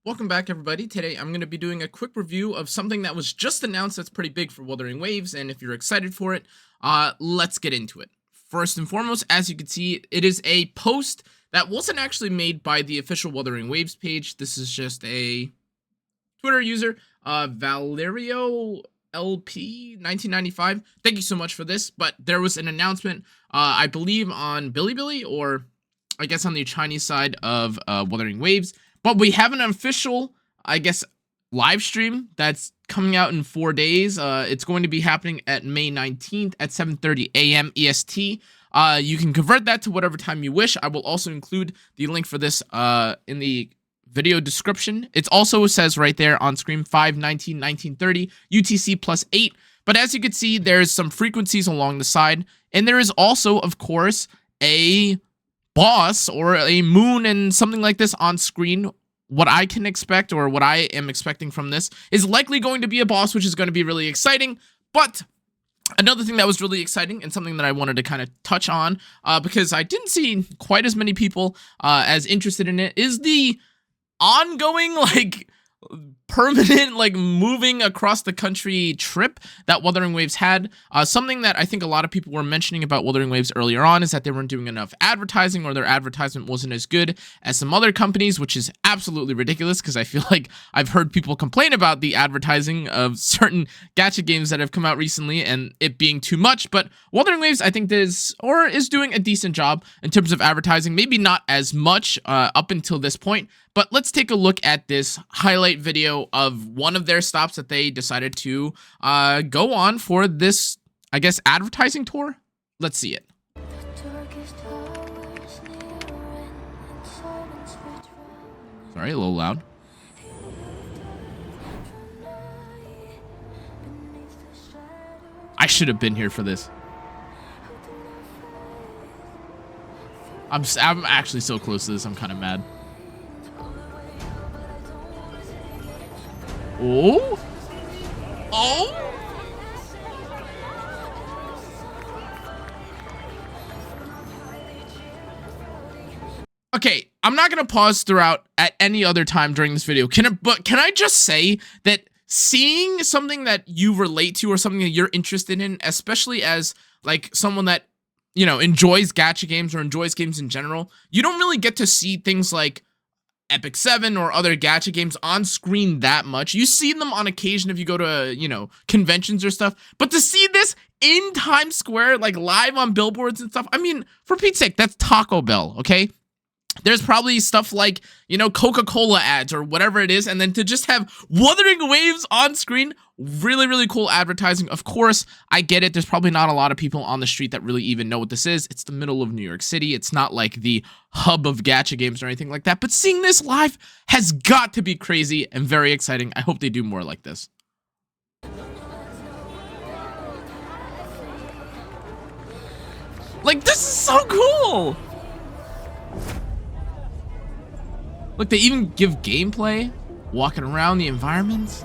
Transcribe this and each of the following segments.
Welcome back, everybody. Today I'm going to be doing a quick review of something that was just announced that's pretty big for WutheringWaves, and if you're excited for it, let's get into it. First and foremost, as you can see, it is a post that wasn't actually made by the official WutheringWaves page. This is just a Twitter user, Valerio LP 1995. Thank you so much for this, but there was an announcement, I believe on Bilibili, or I guess on the Chinese side of WutheringWaves. But we have an official, I guess, live stream that's coming out in 4 days. It's going to be happening at May 19th at 7:30 a.m. EST. You can convert that to whatever time you wish. I will also include the link for this in the video description. It also says right there on screen 5/19/1930 UTC +8. But as you can see, there's some frequencies along the side, and there is also, of course, a boss or a moon and something like this on screen. What I can expect, or what I am expecting from this, is likely going to be a boss, which is going to be really exciting. But another thing that was really exciting, and something that I wanted to kind of touch on, because I didn't see quite as many people as interested in it, is the ongoing, permanent, moving across the country trip that WutheringWaves had. Something that I think a lot of people were mentioning about WutheringWaves earlier on is that they weren't doing enough advertising, or their advertisement wasn't as good as some other companies, which is absolutely ridiculous, because I feel like I've heard people complain about the advertising of certain gacha games that have come out recently and it being too much. But WutheringWaves, I think, is doing a decent job in terms of advertising. Maybe not as much up until this point. But let's take a look at this highlight video of one of their stops that they decided to go on for this, I guess, advertising tour. Let's see it. Sorry, a little loud. I should have been here for this. I'm actually so close to this, I'm kind of mad. Oh! Oh! Okay, I'm not gonna pause throughout at any other time during this video. But can I just say that seeing something that you relate to, or something that you're interested in, especially as someone that, you know, enjoys gacha games or enjoys games in general, you don't really get to see things like Epic 7 or other gacha games on screen that much. You see them on occasion if you go to, you know, conventions or stuff, but to see this in Times Square, live on billboards and stuff, I mean, for Pete's sake, that's Taco Bell, okay? There's probably stuff like, you know, Coca-Cola ads or whatever it is, and then to just have WutheringWaves on screen, really, really cool advertising. Of course, I get it. There's probably not a lot of people on the street that really even know what this is. It's the middle of New York City. It's not like the hub of gacha games or anything like that, but seeing this live has got to be crazy and very exciting. I hope they do more like this. This is so cool! Look, they even give gameplay, walking around the environments.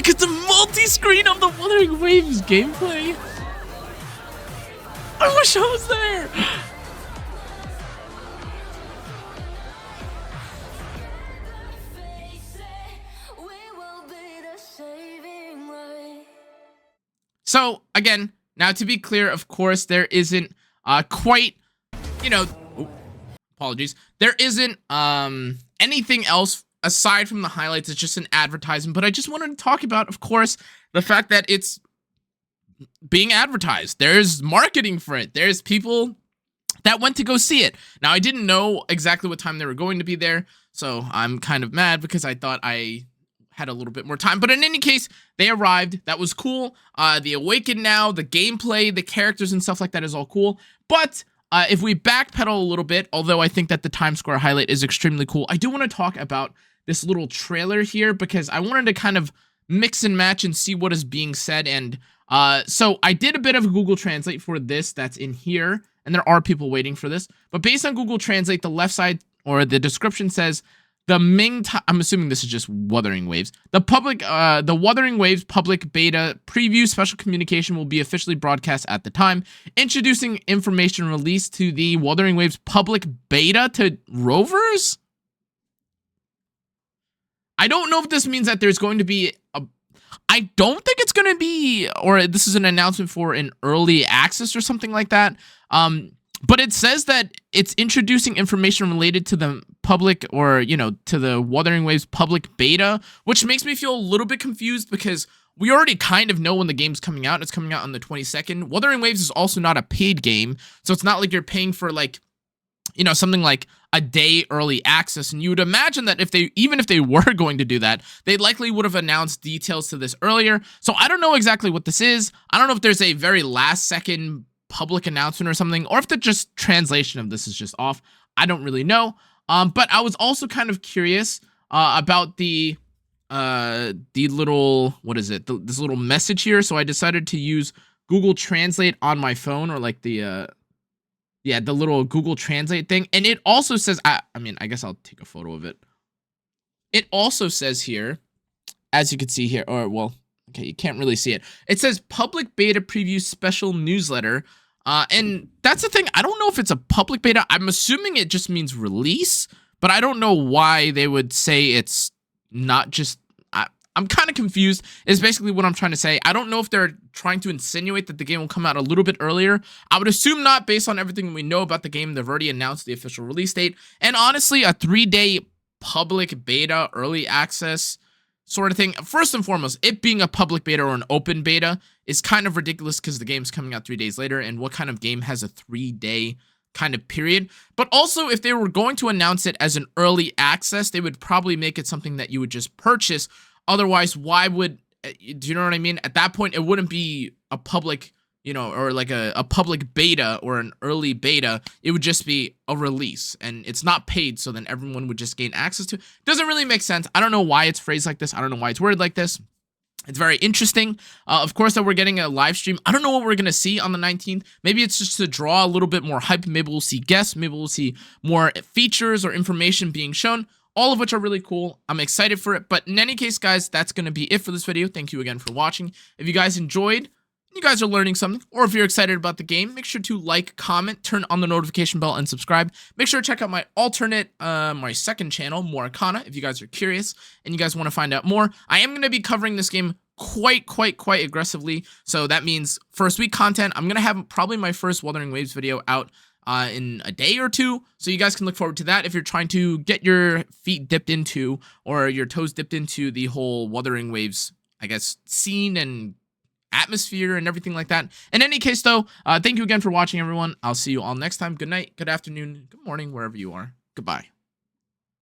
It's a multi-screen of the WutheringWaves gameplay. I wish I was there. So, again, now to be clear, of course, there isn't quite, you know, apologies. There isn't anything else aside from the highlights. It's just an advertisement. But I just wanted to talk about, of course, the fact that it's being advertised. There's marketing for it. There's people that went to go see it. Now, I didn't know exactly what time they were going to be there, so I'm kind of mad because I thought I had a little bit more time. But in any case, they arrived. That was cool. The Awaken now, the gameplay, the characters and stuff like that is all cool. But if we backpedal a little bit, although I think that the Times Square highlight is extremely cool, I do want to talk about this little trailer here because I wanted to kind of mix and match and see what is being said. And so I did a bit of Google Translate for this that's in here, and there are people waiting for this. But based on Google Translate, the left side or the description says, I'm assuming this is just WutheringWaves. The WutheringWaves public beta preview special communication will be officially broadcast at the time, introducing information released to the WutheringWaves public beta to rovers. I don't know if this means that there's going to be I don't think it's going to be, or this is an announcement for an early access or something like that. But it says that it's introducing information related to the public, or, you know, to the WutheringWaves public beta, which makes me feel a little bit confused because we already kind of know when the game's coming out. It's coming out on the 22nd. WutheringWaves is also not a paid game, so it's not like you're paying for, like, you know, something like a day early access. And you would imagine that even if they were going to do that, they likely would have announced details to this earlier. So I don't know exactly what this is. I don't know if there's a very last second public announcement or something, or if the just translation of this is just off. I don't really know. But I was also kind of curious about the little, what is it? This little message here. So I decided to use Google Translate on my phone, or like the little Google Translate thing. And it also says, I mean, I guess I'll take a photo of it. It also says here, as you can see here, or well, okay, you can't really see it. It says public beta preview special newsletter. And that's the thing. I don't know if it's a public beta. I'm assuming it just means release, but I don't know why they would say it's not just, I'm kind of confused is basically what I'm trying to say. I don't know if they're trying to insinuate that the game will come out a little bit earlier. I would assume not, based on everything we know about the game. They've already announced the official release date. And honestly, a 3-day public beta early access sort of thing. First and foremost, it being a public beta or an open beta is kind of ridiculous because the game's coming out 3 days later. And what kind of game has a 3-day kind of period? But also, if they were going to announce it as an early access, they would probably make it something that you would just purchase. Otherwise, why would, do you know what I mean? At that point, it wouldn't be a public, you know, or like a public beta or an early beta. It would just be a release, and it's not paid, so then everyone would just gain access to it. Doesn't really make sense. I don't know why it's phrased like this. I don't know why it's worded like this. It's very interesting. Of course, that we're getting a live stream. I don't know what we're going to see on the 19th. Maybe it's just to draw a little bit more hype. Maybe we'll see guests. Maybe we'll see more features or information being shown, all of which are really cool. I'm excited for it. But in any case, guys, that's going to be it for this video. Thank you again for watching. If you guys enjoyed, you guys are learning something, or if you're excited about the game, make sure to like, comment, turn on the notification bell, and subscribe. Make sure to check out my my second channel, More Arcana, if you guys are curious and you guys want to find out more. I am going to be covering this game quite aggressively, so that means first week content. I'm going to have probably my first WutheringWaves video out in a day or two, so you guys can look forward to that if you're trying to get your feet dipped into, or your toes dipped into, the whole WutheringWaves, I guess, scene and atmosphere and everything like that. In any case, though, thank you again for watching, everyone. I'll see you all next time. Good night, good afternoon, good morning, wherever you are. Goodbye.